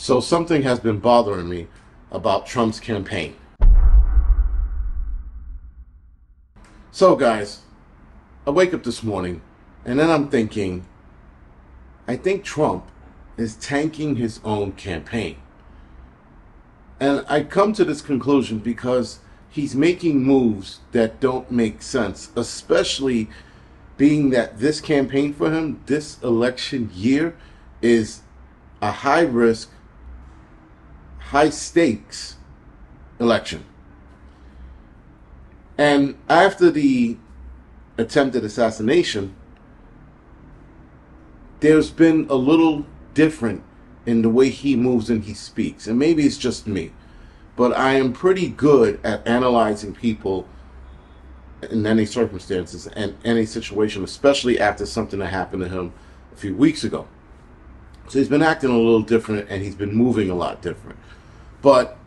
So something has been bothering me about Trump's campaign. So guys, I wake up this morning and then I'm thinking, I think Trump is tanking his own campaign. And I come to this conclusion because he's making moves that don't make sense, especially being that this campaign for him, this election year, is a high risk, high stakes election. And after the attempted assassination, there's been a little different in the way he moves and he speaks. And maybe it's just me, but I am pretty good at analyzing people in any circumstances and any situation, especially after something that happened to him a few weeks ago. So he's been acting a little different and he's been moving a lot different. But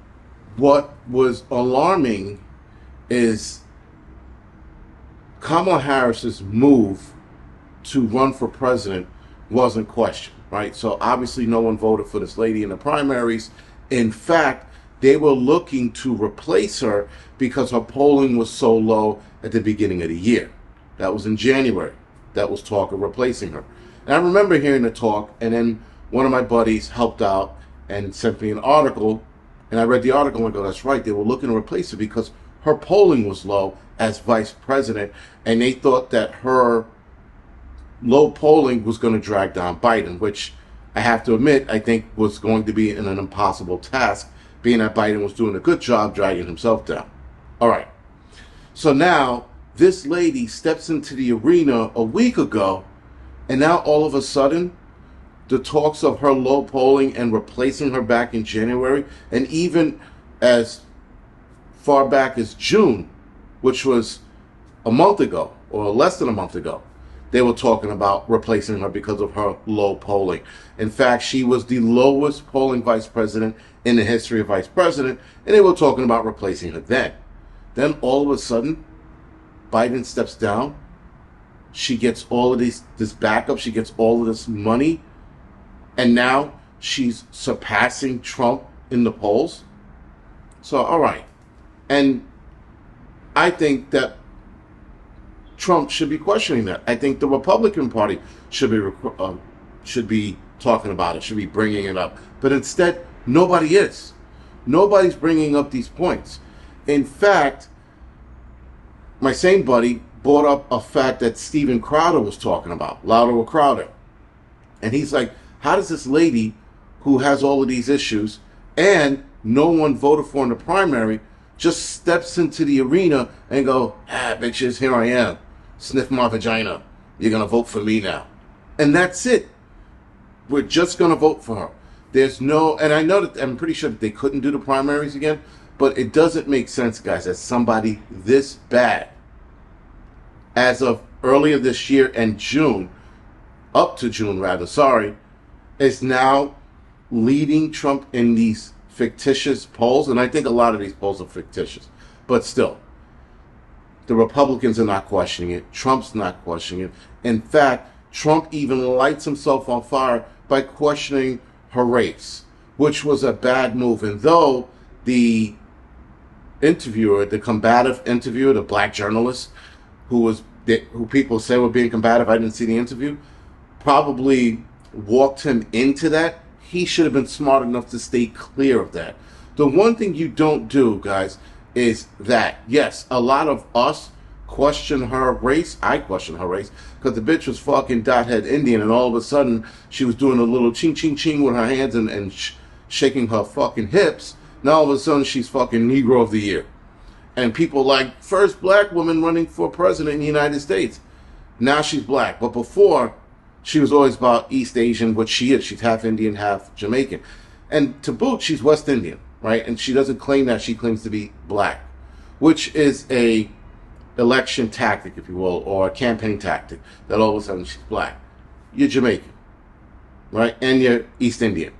what was alarming is Kamala Harris's move to run for president wasn't questioned, right? So obviously no one voted for this lady in the primaries. In fact, they were looking to replace her because her polling was so low at the beginning of the year. That was in January. That was talk of replacing her. And I remember hearing the talk, and then one of my buddies helped out and sent me an article, and I read the article and I go, that's right, they were looking to replace her because her polling was low as vice president, and they thought that her low polling was going to drag down Biden, which I have to admit, I think was going to be an impossible task, being that Biden was doing a good job dragging himself down. All right. So now this lady steps into the arena a week ago, and now all of a sudden, the talks of her low polling and replacing her back in January, and even as far back as June, which was a month ago or less than a month ago, they were talking about replacing her because of her low polling. In fact, she was the lowest polling vice president in the history of vice president, and they were talking about replacing her then. Then all of a sudden, Biden steps down. She gets all of this backup. She gets all of this money. And now she's surpassing Trump in the polls. So, all right. And I think that Trump should be questioning that. I think the Republican Party should be talking about it, should be bringing it up. But instead, nobody is. Nobody's bringing up these points. In fact, my same buddy brought up a fact that Steven Crowder was talking about, Louder with Crowder. And he's like, how does this lady who has all of these issues and no one voted for in the primary just steps into the arena and go, bitches, here I am. Sniff my vagina. You're going to vote for me now. And that's it. We're just going to vote for her. There's no, and I know that I'm pretty sure that they couldn't do the primaries again, but it doesn't make sense, guys, that somebody this bad, as of earlier this year and June, up to June rather, is now leading Trump in these fictitious polls. And I think a lot of these polls are fictitious, but still, the Republicans are not questioning it. Trump's not questioning it. In fact, Trump even lights himself on fire by questioning her race, which was a bad move. And though the interviewer, the combative interviewer, the black journalist who people say were being combative, I didn't see the interview, probably walked him into that, he should have been smart enough to stay clear of that. The one thing you don't do, guys, is that, yes, a lot of us question her race. I question her race because the bitch was fucking dot-head Indian, and all of a sudden she was doing a little ching-ching-ching with her hands and shaking her fucking hips. Now all of a sudden she's fucking Negro of the Year. And people like, first black woman running for president in the United States. Now she's black. But before, she was always about East Asian, which she is. She's half Indian, half Jamaican. And to boot, she's West Indian, right? And she doesn't claim that. She claims to be black, which is a election tactic, if you will, or a campaign tactic, that all of a sudden she's black. You're Jamaican, right? And you're East Indian.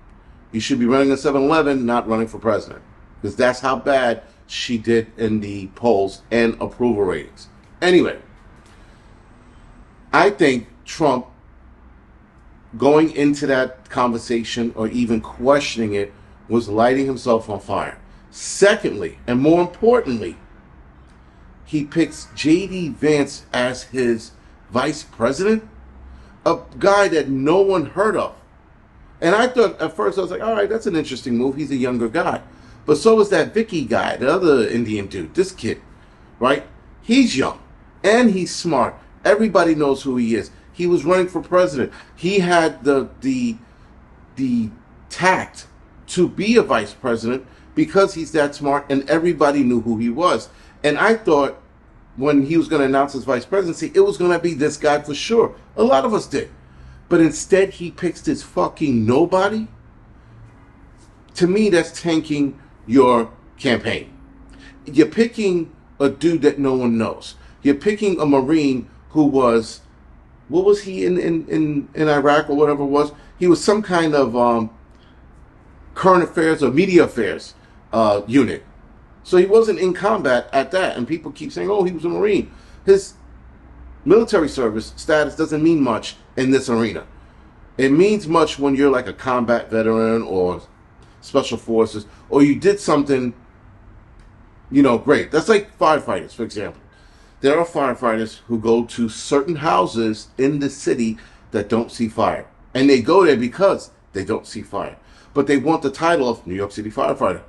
You should be running a 7-Eleven, not running for president, because that's how bad she did in the polls and approval ratings. Anyway, I think Trump going into that conversation or even questioning it was lighting himself on fire. Secondly, and more importantly, he picks J.D. Vance as his vice president, a guy that no one heard of. And I thought at first, I was like, all right, that's an interesting move. He's a younger guy. But so is that Vicky guy, the other Indian dude, this kid, right? He's young and he's smart. Everybody knows who he is. He was running for president. He had the tact to be a vice president because he's that smart, and everybody knew who he was. And I thought when he was going to announce his vice presidency, it was going to be this guy for sure. A lot of us did. But instead, he picks this fucking nobody. To me, that's tanking your campaign. You're picking a dude that no one knows. You're picking a Marine who was, what was he in Iraq or whatever it was? He was some kind of current affairs or media affairs unit. So he wasn't in combat at that. And people keep saying, oh, he was a Marine. His military service status doesn't mean much in this arena. It means much when you're like a combat veteran or special forces, or you did something, you know, great. That's like firefighters, for example. There are firefighters who go to certain houses in the city that don't see fire. And they go there because they don't see fire. But they want the title of New York City firefighter.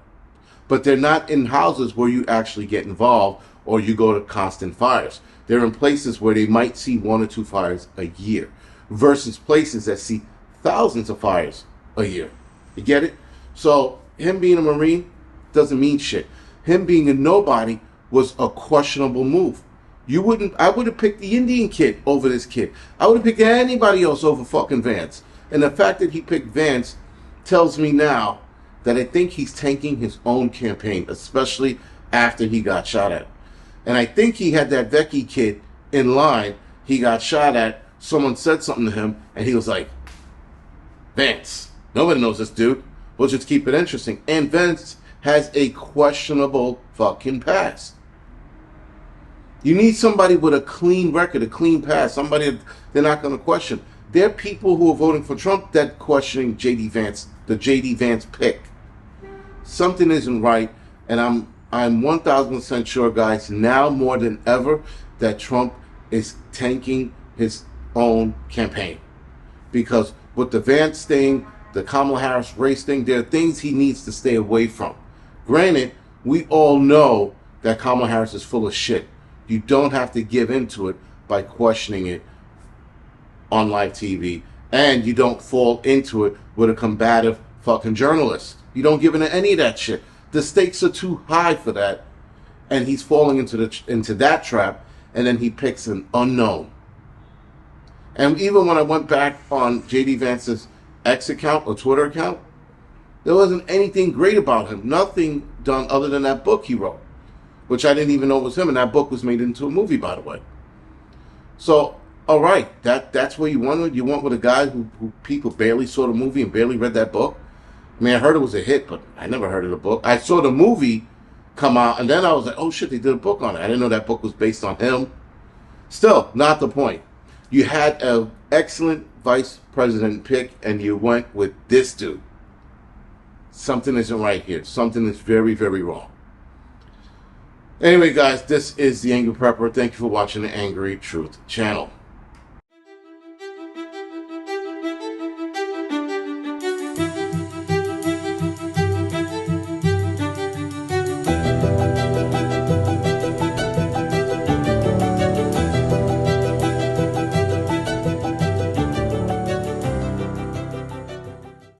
But they're not in houses where you actually get involved or you go to constant fires. They're in places where they might see 1 or 2 fires a year versus places that see thousands of fires a year. You get it? So him being a Marine doesn't mean shit. Him being a nobody was a questionable move. I would have picked the Indian kid over this kid. I would have picked anybody else over fucking Vance. And the fact that he picked Vance tells me now that I think he's tanking his own campaign, especially after he got shot at. And I think he had that Vecchi kid in line. He got shot at. Someone said something to him, and he was like, Vance. Nobody knows this dude. We'll just keep it interesting. And Vance has a questionable fucking past. You need somebody with a clean record, a clean past, somebody they're not going to question. There are people who are voting for Trump that questioning J.D. Vance, the J.D. Vance pick. Something isn't right, and I'm 1,000% sure, guys, now more than ever, that Trump is tanking his own campaign. Because with the Vance thing, the Kamala Harris race thing, there are things he needs to stay away from. Granted, we all know that Kamala Harris is full of shit. You don't have to give into it by questioning it on live TV. And you don't fall into it with a combative fucking journalist. You don't give into any of that shit. The stakes are too high for that. And he's falling into that trap. And then he picks an unknown. And even when I went back on J.D. Vance's X account or Twitter account, there wasn't anything great about him. Nothing done other than that book he wrote, which I didn't even know was him. And that book was made into a movie, by the way. So, all right, that's where you want with. You want with a guy who people barely saw the movie and barely read that book. I mean, I heard it was a hit, but I never heard of the book. I saw the movie come out, and then I was like, oh shit, they did a book on it. I didn't know that book was based on him. Still, not the point. You had an excellent vice president pick, and you went with this dude. Something isn't right here. Something is very, very wrong. Anyway, guys, this is The Angry Prepper. Thank you for watching the Angry Truth channel.